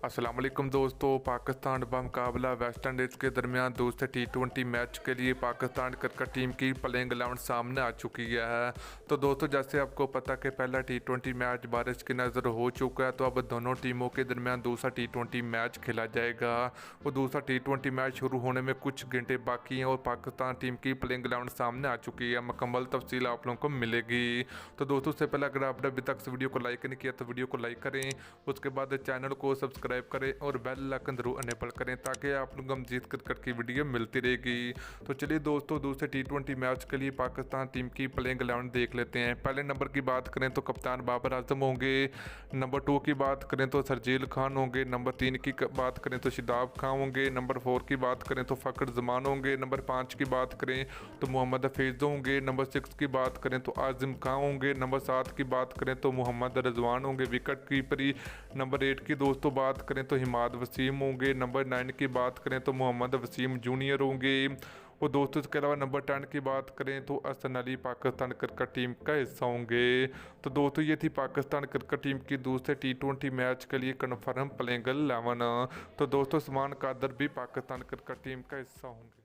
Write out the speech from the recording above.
अस्सलाम वालेकुम दोस्तों, पाकिस्तान बमुकाबला वेस्ट इंडीज़ के दरमियान दूसरे T20 मैच के लिए पाकिस्तान क्रिकेट टीम की प्लेइंग 11 सामने आ चुकी है। तो दोस्तों, जैसे आपको पता कि पहला T20 मैच बारिश की नज़र हो चुका है, तो अब दोनों टीमों के दरमियान दूसरा T20 मैच खेला जाएगा। वो दूसरा T20 मैच शुरू होने में कुछ घंटे बाकी हैं और पाकिस्तान टीम की प्लेइंग 11 सामने आ चुकी है। मुकम्मल तफसील आप लोगों को मिलेगी। तो दोस्तों, उससे पहले अगर आपने अभी तक इस वीडियो को लाइक नहीं किया तो वीडियो को लाइक करें, उसके बाद चैनल को सब्सक्राइब करें और बेल आइकन जरूर अनेबल करें ताकि आप लोग मजीद क्रिकेट की वीडियो मिलती रहेगी। तो चलिए दोस्तों, दूसरे T20 मैच के लिए पाकिस्तान टीम की प्लेइंग 11 देख लेते हैं। पहले नंबर की बात करें तो कप्तान बाबर आजम होंगे। नंबर 2 की बात करें तो शर्जील खान होंगे। नंबर 3 की बात करें तो शादाब खान होंगे। नंबर 4 की बात करें तो फ़खर जमान होंगे। नंबर 5 की बात करें तो मोहम्मद हफीज़ होंगे। नंबर 6 की बात करें तो आजिम खान होंगे। नंबर 7 की बात करें तो मोहम्मद रिजवान होंगे विकेट कीपरी। नंबर 8 की दोस्तों बात करें तो हिमाद वसीम होंगे। नंबर 9 की बात करें तो मोहम्मद वसीम जूनियर होंगे। और दोस्तों, इसके अलावा नंबर 10 की बात करें तो हसन अली पाकिस्तान क्रिकेट टीम का हिस्सा होंगे। तो दोस्तों, ये थी पाकिस्तान क्रिकेट टीम की दूसरे T20 मैच के लिए कन्फर्म प्लेइंग 11। तो दोस्तों, उस्मान कादर भी पाकिस्तान क्रिकेट टीम का हिस्सा होंगे।